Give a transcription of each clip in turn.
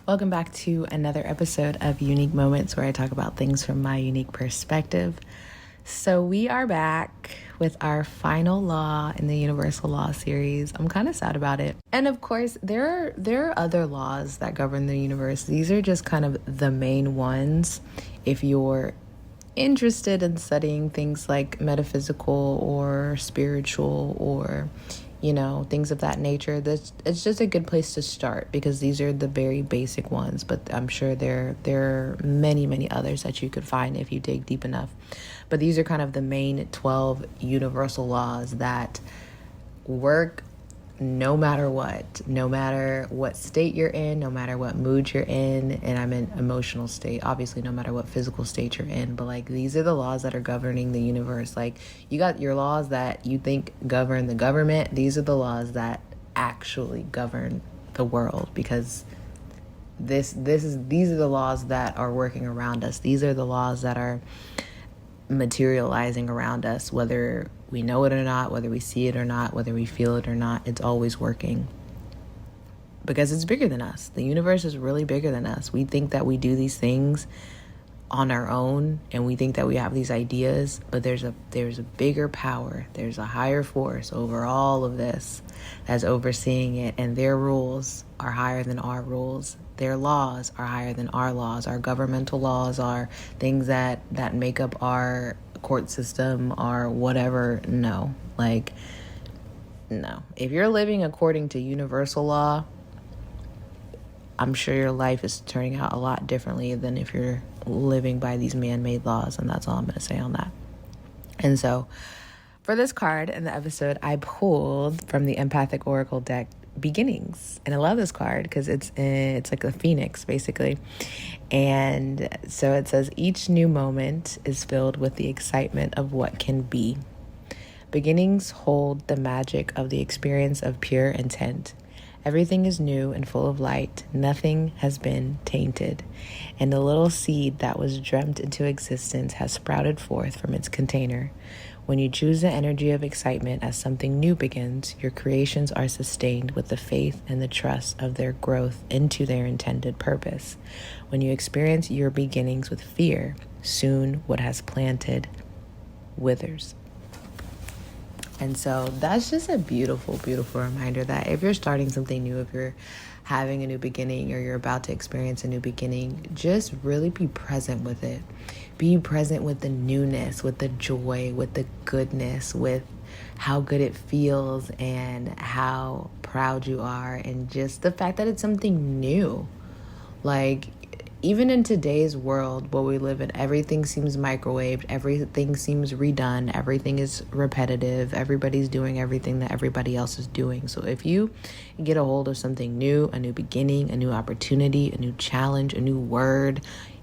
Welcome back to another episode of Unique Moments where I talk about things from my unique perspective. So we are back with our final law in the Universal Law series. I'm kind of sad about it. And of course, there are other laws that govern the universe. These are just kind of the main ones. If you're interested in studying things like metaphysical or spiritual or things of that nature, it's just a good place to start because these are the very basic ones, but I'm sure there are many others that you could find if you dig deep enough. But these are kind of the main 12 universal laws that work no matter what state you're in, no matter what mood you're in, and I'm in emotional state, obviously no matter what physical state you're in, but like these are the laws that are governing the universe. Like you got your laws that you think govern the government. These are the laws that actually govern the world, because these are the laws that are working around us. These are the laws that are materializing around us, whether we know it or not, whether we see it or not, whether we feel it or not. It's always working because it's bigger than us. The universe is really bigger than us. We think that we do these things on our own and we think that we have these ideas, but there's a bigger power. There's a higher force over all of this that's overseeing it, and their rules are higher than our rules. Their laws are higher than our laws. Our governmental laws are things that make up our court system or whatever. No. If you're living according to universal law, I'm sure your life is turning out a lot differently than if you're living by these man-made laws, and that's all I'm going to say on that. And so for this card in the episode, I pulled from the Empathic Oracle deck Beginnings, and I love this card because it's like a phoenix basically. And so it says, each new moment is filled with the excitement of what can be. Beginnings hold the magic of the experience of pure intent. Everything is new and full of light. Nothing has been tainted. And the little seed that was dreamt into existence has sprouted forth from its container. When you choose the energy of excitement as something new begins, your creations are sustained with the faith and the trust of their growth into their intended purpose. When you experience your beginnings with fear, soon what has planted withers. And so that's just a beautiful, beautiful reminder that if you're starting something new, if you're having a new beginning or you're about to experience a new beginning, just really be present with it. Be present with the newness, with the joy, with the goodness, with how good it feels and how proud you are, and just the fact that it's something new. Like, even in today's world, what we live in, everything seems microwaved, everything seems redone, everything is repetitive, everybody's doing everything that everybody else is doing. So if you get a hold of something new, a new beginning, a new opportunity, a new challenge, a new word,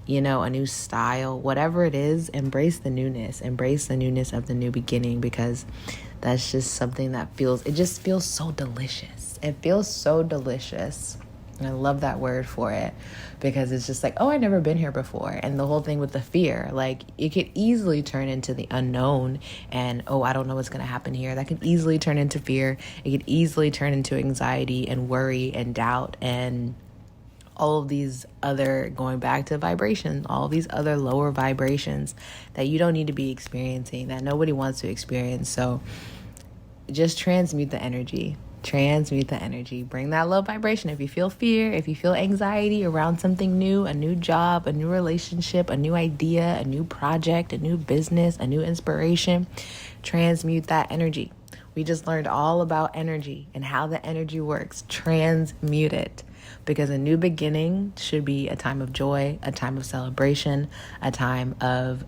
a new style, whatever it is, embrace the newness of the new beginning, because that's just something that feels so delicious. It feels so delicious. And I love that word for it, because it's just like, oh, I've never been here before. And the whole thing with the fear, like, it could easily turn into the unknown and, oh, I don't know what's going to happen here. That could easily turn into fear. It could easily turn into anxiety and worry and doubt and all of these other, going back to vibration, all these other lower vibrations that you don't need to be experiencing, that nobody wants to experience. So just transmute the energy. Bring that low vibration. If you feel fear, if you feel anxiety around something new, a new job, a new relationship, a new idea, a new project, a new business, a new inspiration, transmute that energy. We just learned all about energy and how the energy works. Transmute it, because a new beginning should be a time of joy, a time of celebration, a time of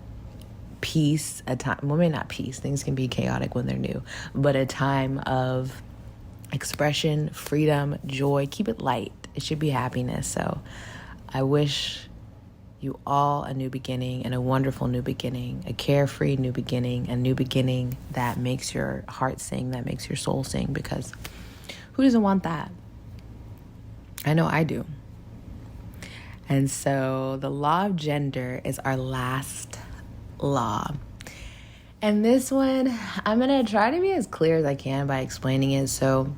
peace, maybe not peace. Things can be chaotic when they're new, but a time of expression, freedom, joy. Keep it light. It should be happiness. So I wish you all a new beginning, and a wonderful new beginning, a carefree new beginning, a new beginning that makes your heart sing, that makes your soul sing, because who doesn't want that? I know I do. And so the law of gender is our last law. And this one, I'm going to try to be as clear as I can by explaining it. So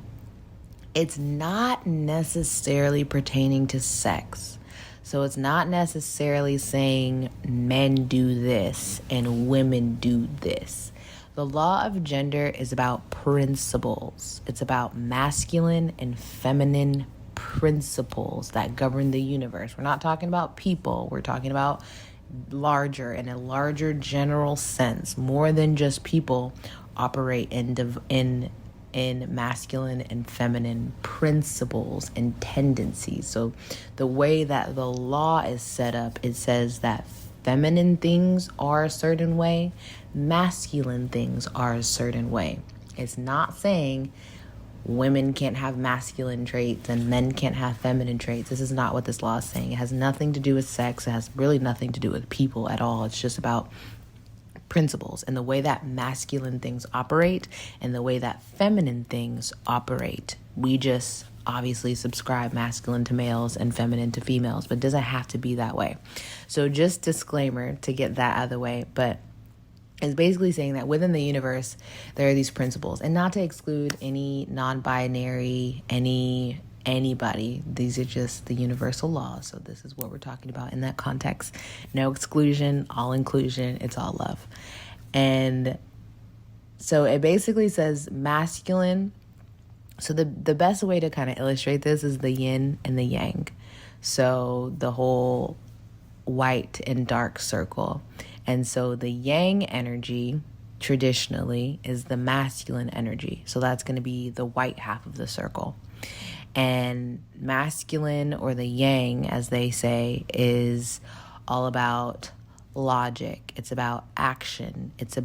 it's not necessarily pertaining to sex. So it's not necessarily saying men do this and women do this. The law of gender is about principles. It's about masculine and feminine principles that govern the universe. We're not talking about people. We're talking about larger, in a larger general sense. More than just people operate in masculine and feminine principles and tendencies. So the way that the law is set up, it says that feminine things are a certain way, masculine things are a certain way. It's not saying women can't have masculine traits and men can't have feminine traits. This is not what this law is saying. It has nothing to do with sex. It has really nothing to do with people at all. It's just about principles and the way that masculine things operate and the way that feminine things operate. We just obviously subscribe masculine to males and feminine to females, but it doesn't have to be that way. So just disclaimer to get that out of the way, but it's basically saying that within the universe, there are these principles, and not to exclude any non-binary, anybody. These are just the universal laws. So this is what we're talking about in that context. No exclusion, all inclusion, it's all love. And so it basically says masculine. So the best way to kind of illustrate this is the yin and the yang. So the whole white and dark circle. And so the yang energy traditionally is the masculine energy. So that's going to be the white half of the circle. And masculine, or the yang, as they say, is all about logic. It's about action. It's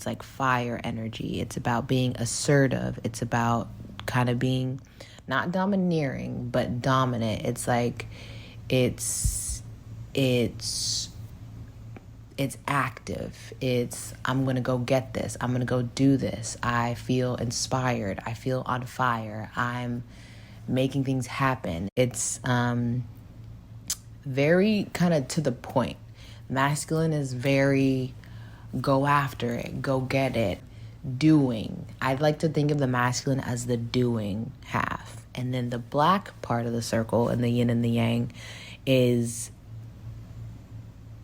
like fire energy. It's about being assertive. It's about kind of being not domineering, but dominant. It's like, it's active. It's, I'm going to go get this. I'm going to go do this. I feel inspired. I feel on fire. I'm making things happen. It's very kind of to the point. Masculine is very go after it, go get it, doing. I'd like to think of the masculine as the doing half. And then the black part of the circle and the yin and the yang is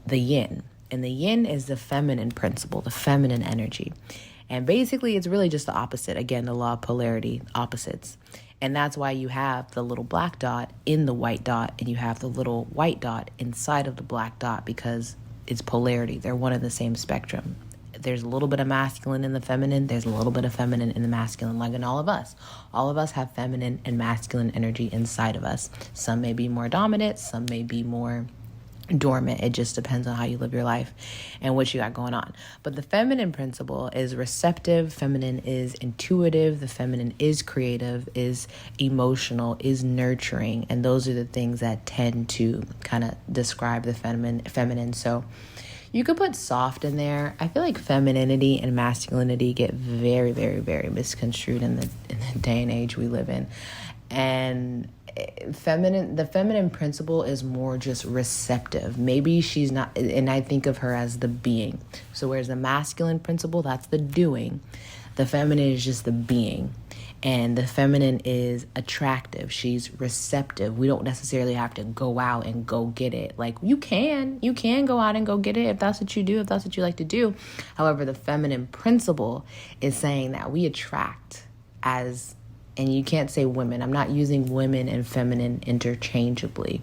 the yin. And the yin is the feminine principle, the feminine energy. And basically, it's really just the opposite. Again, the law of polarity, opposites. And that's why you have the little black dot in the white dot, and you have the little white dot inside of the black dot, because it's polarity. They're one and the same spectrum. There's a little bit of masculine in the feminine. There's a little bit of feminine in the masculine, like in all of us. All of us have feminine and masculine energy inside of us. Some may be more dominant. Some may be more dormant. It just depends on how you live your life and what you got going on. But the feminine principle is receptive. Feminine is intuitive. The feminine is creative, is emotional, is nurturing. And those are the things that tend to kind of describe the feminine. So you could put soft in there. I feel like femininity and masculinity get very, very, very misconstrued in the day and age we live in. And the feminine principle is more just receptive. Maybe she's not, and I think of her as the being. So whereas the masculine principle, that's the doing, the feminine is just the being. And the feminine is attractive. She's receptive. We don't necessarily have to go out and go get it. Like you can go out and go get it if that's what you do, if that's what you like to do. However, the feminine principle is saying that we attract as, and you can't say women. I'm not using women and feminine interchangeably,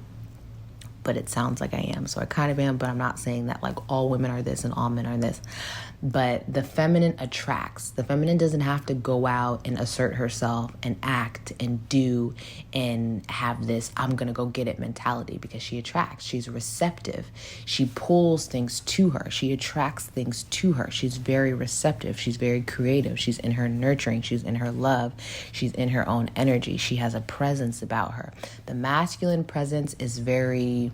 but it sounds like I am. So I kind of am, but I'm not saying that like all women are this and all men are this. But the feminine attracts. The feminine doesn't have to go out and assert herself and act and do and have this I'm going to go get it mentality, because she attracts. She's receptive. She pulls things to her. She attracts things to her. She's very receptive. She's very creative. She's in her nurturing. She's in her love. She's in her own energy. She has a presence about her. The masculine presence is very,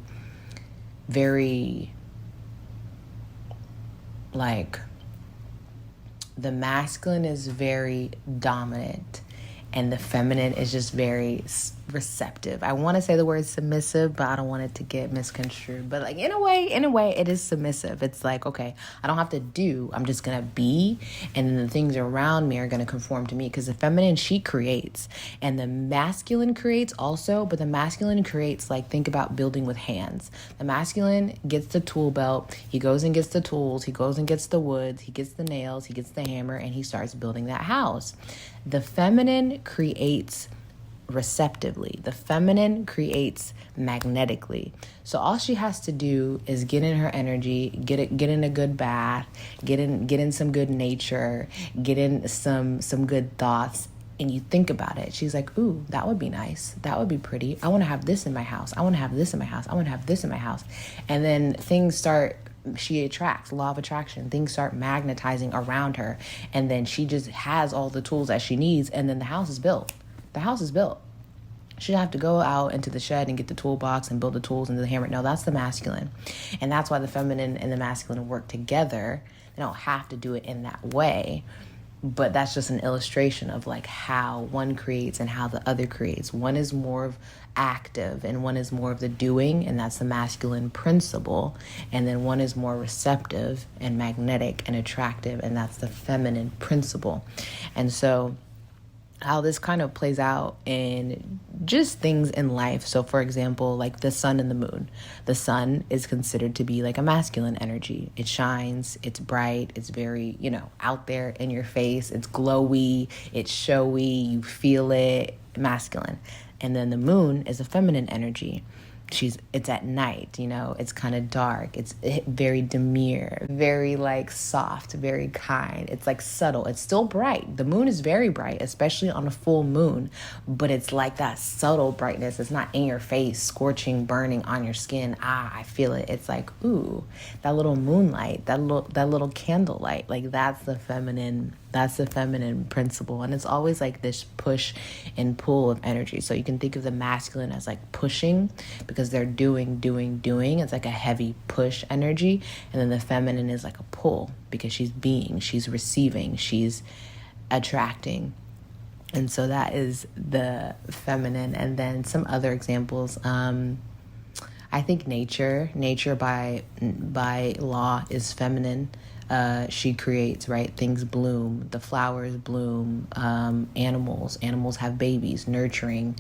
very like, the masculine is very dominant and the feminine is just very receptive. I want to say the word submissive, but I don't want it to get misconstrued. But like in a way, it is submissive. It's like, okay, I don't have to do, I'm just going to be, and then the things around me are going to conform to me, because the feminine, she creates, and the masculine creates also, but the masculine creates, like, think about building with hands. The masculine gets the tool belt, he goes and gets the tools, he goes and gets the woods, he gets the nails, he gets the hammer, and he starts building that house. The feminine creates receptively. The feminine creates magnetically. So all she has to do is get in her energy, get in a good bath, get in some good nature, get in some good thoughts, and you think about it. She's like, ooh, that would be nice. That would be pretty. I want to have this in my house. I want to have this in my house. I want to have this in my house. And then things start, she attracts, law of attraction. Things start magnetizing around her. And then she just has all the tools that she needs. And then the house is built. The house is built. She doesn't have to go out into the shed and get the toolbox and build the tools and the hammer. No, that's the masculine. And that's why the feminine and the masculine work together. They don't have to do it in that way. But that's just an illustration of like how one creates and how the other creates. One is more of active and one is more of the doing, and that's the masculine principle. And then one is more receptive and magnetic and attractive, and that's the feminine principle. And so how this kind of plays out in just things in life. So for example, like the sun and the moon. The sun is considered to be like a masculine energy. It shines, it's bright, it's very, out there in your face. It's glowy, it's showy, you feel it, masculine. And then the moon is a feminine energy. It's at night, it's kind of dark. It's very demure, very like soft, very kind. It's like subtle. It's still bright. The moon is very bright, especially on a full moon, but it's like that subtle brightness. It's not in your face, scorching, burning on your skin. I feel it. It's like, ooh, that little moonlight, that little candlelight. Like that's the feminine principle. And it's always like this push and pull of energy. So you can think of the masculine as like pushing, because they're doing. It's like a heavy push energy. And then the feminine is like a pull, because she's being, she's receiving, she's attracting. And so that is the feminine. And then some other examples. I think nature by law is feminine. She creates, right? Things bloom, the flowers bloom, animals have babies, nurturing,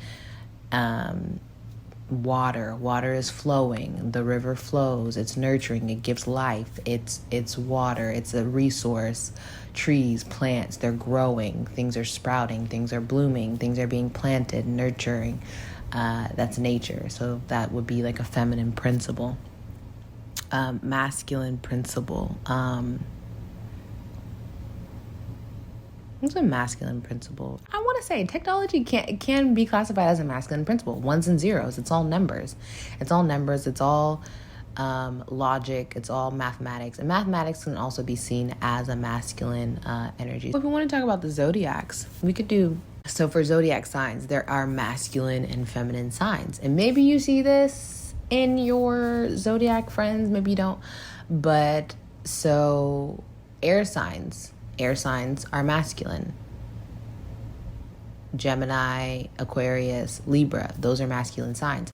water is flowing, the river flows, it's nurturing, it gives life, it's water, it's a resource. Trees, plants, they're growing, things are sprouting, things are blooming, things are being planted, nurturing. That's nature. So that would be like a feminine principle. Masculine principle. What's a masculine principle? I want to say technology can be classified as a masculine principle. Ones and zeros. It's all numbers. It's all logic. It's all mathematics. And mathematics can also be seen as a masculine energy. If we want to talk about the zodiacs, we could do. So for zodiac signs, there are masculine and feminine signs. And maybe you see this in your zodiac friends, maybe you don't. But so air signs are masculine. Gemini, Aquarius, Libra, those are masculine signs.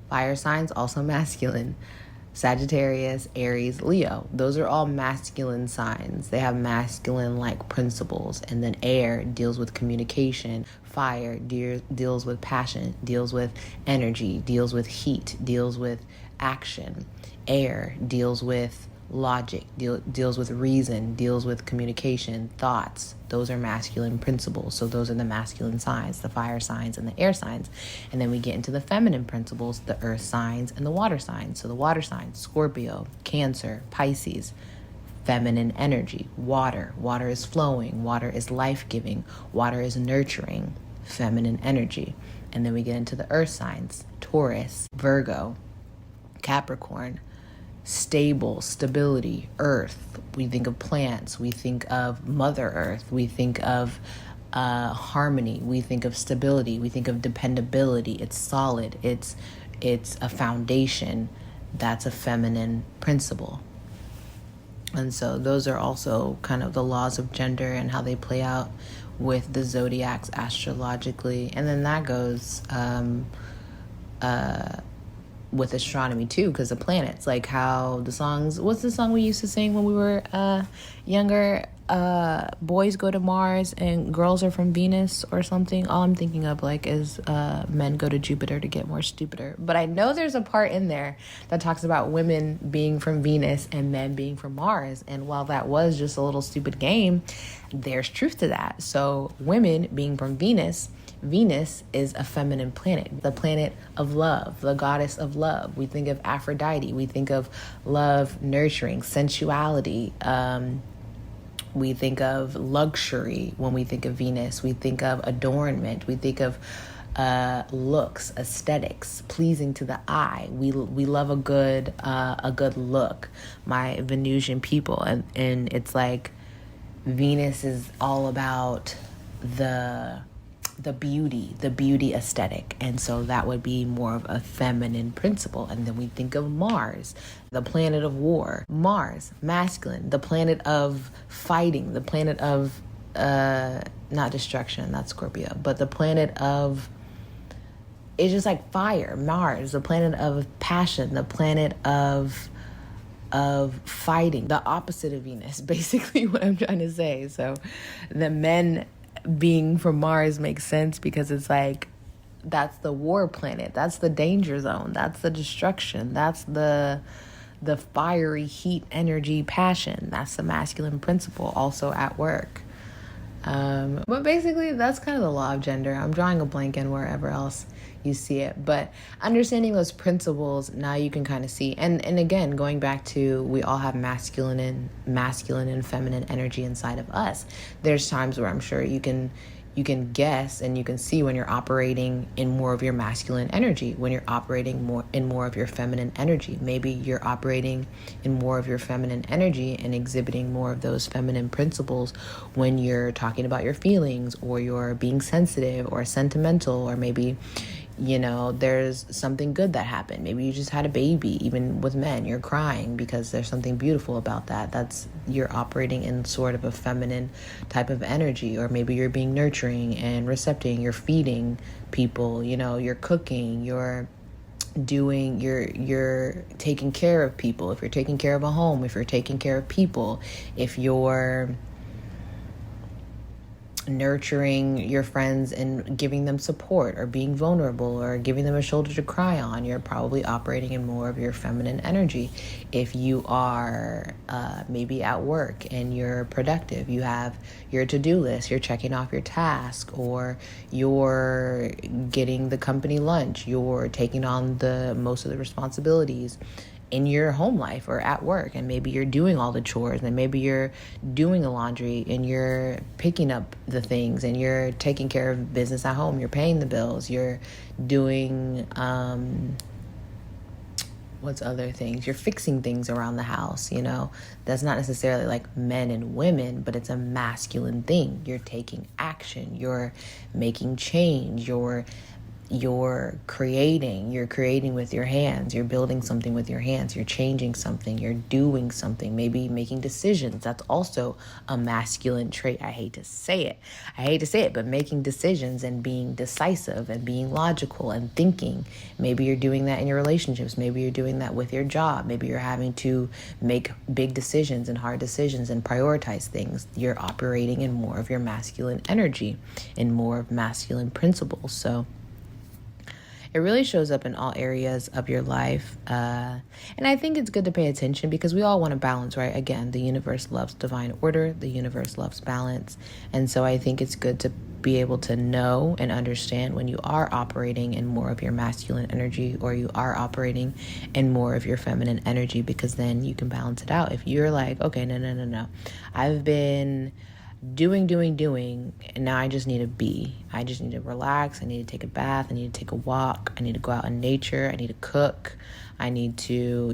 Fire signs, also masculine. Sagittarius, Aries, Leo, those are all masculine signs. They have masculine-like principles. And then air deals with communication. Fire deals with passion, deals with energy, deals with heat, deals with action. Air deals with logic, deals with reason, deals with communication, thoughts. Those are masculine principles. So those are the masculine signs, the fire signs and the air signs. And then we get into the feminine principles, the earth signs and the water signs. So the water signs, Scorpio, Cancer, Pisces, feminine energy, water is flowing, water is life-giving, water is nurturing, feminine energy. And then we get into the earth signs, Taurus, Virgo, Capricorn, stability, earth. We think of plants, we think of Mother Earth, we think of harmony, we think of stability, we think of dependability. It's solid, it's a foundation. That's a feminine principle. And so those are also kind of the laws of gender and how they play out with the zodiacs astrologically. And then that goes with astronomy too, because the planets, like how the songs, what's the song we used to sing when we were younger? Boys go to Mars and girls are from Venus or something. All I'm thinking of like is men go to Jupiter to get more stupider. But I know there's a part in there that talks about women being from Venus and men being from Mars. And while that was just a little stupid game, there's truth to that. So women being from Venus is a feminine planet, the planet of love, the goddess of love. We think of Aphrodite. We think of love, nurturing, sensuality. We think of luxury when we think of Venus. We think of adornment. We think of looks, aesthetics, pleasing to the eye. We love a good look. My Venusian people, and it's like Venus is all about the beauty aesthetic. And so that would be more of a feminine principle. And then we think of Mars, the planet of war. Mars, masculine, the planet of fighting, the planet of not destruction, that's Scorpio, but the planet of, it's just like fire. Mars, the planet of passion, the planet of fighting, the opposite of Venus, basically what I'm trying to say. So the men being from Mars makes sense because it's like, that's the war planet, that's the danger zone, that's the destruction, that's the fiery heat, energy, passion. That's the masculine principle also at work. But basically that's kind of the law of gender. I'm drawing a blank in wherever else you see it, but understanding those principles, now you can kind of see, and again, going back to, we all have masculine and feminine energy inside of us. There's times where I'm sure you can guess and you can see when you're operating in more of your masculine energy, when you're operating more of your feminine energy. Maybe you're operating in more of your feminine energy and exhibiting more of those feminine principles when you're talking about your feelings, or you're being sensitive or sentimental, or maybe, you know, there's something good that happened. Maybe you just had a baby. Even with men, you're crying because there's something beautiful about that. That's, you're operating in sort of a feminine type of energy. Or maybe you're being nurturing and recepting. You're feeding people, you know, you're cooking, you're taking care of people. If you're taking care of a home, if you're taking care of people, if you're nurturing your friends and giving them support, or being vulnerable, or giving them a shoulder to cry on, you're probably operating in more of your feminine energy. If you are maybe at work and you're productive, you have your to-do list, you're checking off your task, or you're getting the company lunch, you're taking on the most of the responsibilities in your home life or at work, and maybe you're doing all the chores, and maybe you're doing the laundry, and you're picking up the things, and you're taking care of business at home, you're paying the bills, you're doing what's other things, you're fixing things around the house. You know, that's not necessarily like men and women, but it's a masculine thing. You're taking action, you're making change, you're creating with your hands, you're building something with your hands, you're changing something, you're doing something, maybe making decisions. That's also a masculine trait. I hate to say it, but making decisions and being decisive and being logical and thinking. Maybe you're doing that in your relationships. Maybe you're doing that with your job. Maybe you're having to make big decisions and hard decisions and prioritize things. You're operating in more of your masculine energy, in more of masculine principles. So it really shows up in all areas of your life. And I think it's good to pay attention because we all want to balance, right? Again, the universe loves divine order. The universe loves balance. And so I think it's good to be able to know and understand when you are operating in more of your masculine energy, or you are operating in more of your feminine energy, because then you can balance it out. If you're like, okay, no. I've been doing, and now I just need to be. I just need to relax. I need to take a bath. I need to take a walk. I need to go out in nature. I need to cook. I need to,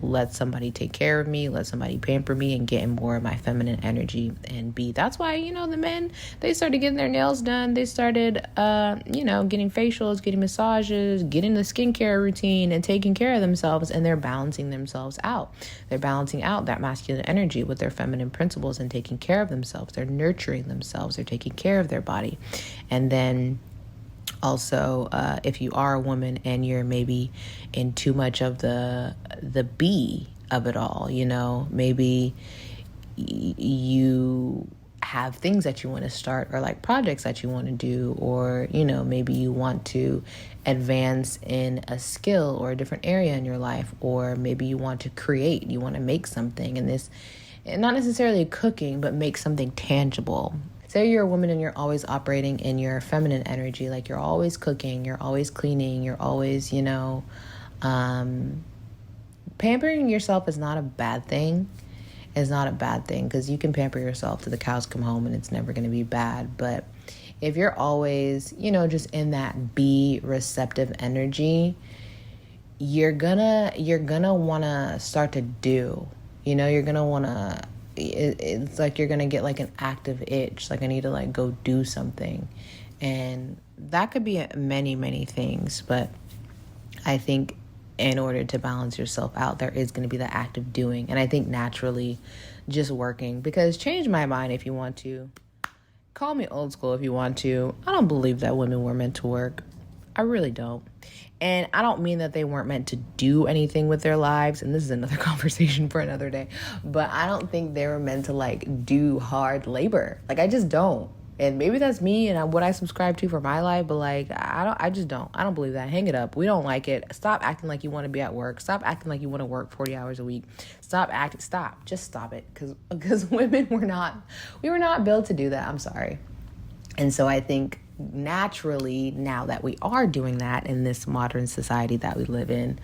let somebody take care of me, let somebody pamper me, and get in more of my feminine energy and be. That's why, the men, they started getting their nails done. They started, getting facials, getting massages, getting the skincare routine and taking care of themselves. And they're balancing themselves out. They're balancing out that masculine energy with their feminine principles and taking care of themselves. They're nurturing themselves. They're taking care of their body. And then also, if you are a woman and you're maybe in too much of the B of it all, maybe you have things that you want to start or like projects that you want to do, or, maybe you want to advance in a skill or a different area in your life, or maybe you want to create, you want to make something, and this, not necessarily cooking, but make something tangible. Say you're a woman and you're always operating in your feminine energy, like you're always cooking, you're always cleaning, you're always, pampering yourself is not a bad thing. It's not a bad thing, because you can pamper yourself till the cows come home and it's never going to be bad. But if you're always, just in that be receptive energy, you're gonna want to start to do, you're going to want to, it's like you're going to get like an active itch, like I need to like go do something. And that could be many, many things. But I think in order to balance yourself out, there is going to be the active doing. And I think naturally just working, because change my mind if you want to. Call me old school if you want to. I don't believe that women were meant to work. I really don't. And I don't mean that they weren't meant to do anything with their lives, and this is another conversation for another day, but I don't think they were meant to like do hard labor. Like, I just don't. And maybe that's me and what I subscribe to for my life, but like, I just don't. I don't believe that. Hang it up. We don't like it. Stop acting like you want to be at work. Stop acting like you want to work 40 hours a week. Stop. Just stop it. Because women we were not built to do that. I'm sorry. And so I think naturally, now that we are doing that in this modern society that we live in,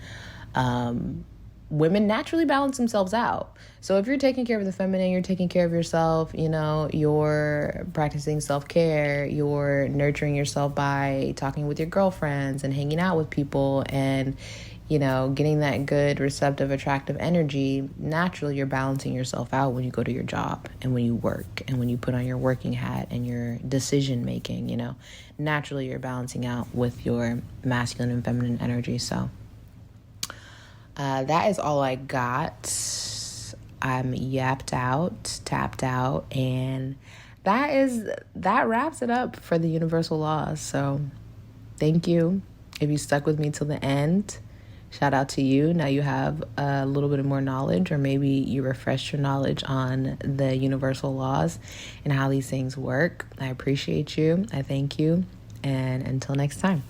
women naturally balance themselves out. So if you're taking care of the feminine, you're taking care of yourself, you're practicing self-care, you're nurturing yourself by talking with your girlfriends and hanging out with people and, getting that good, receptive, attractive energy. Naturally, you're balancing yourself out when you go to your job and when you work and when you put on your working hat and your decision making, naturally you're balancing out with your masculine and feminine energy. So that is all I got. I'm tapped out, and that wraps it up for the universal laws. So thank you. If you stuck with me till the end, shout out to you. Now you have a little bit more knowledge, or maybe you refreshed your knowledge on the universal laws and how these things work. I appreciate you. I thank you. And until next time.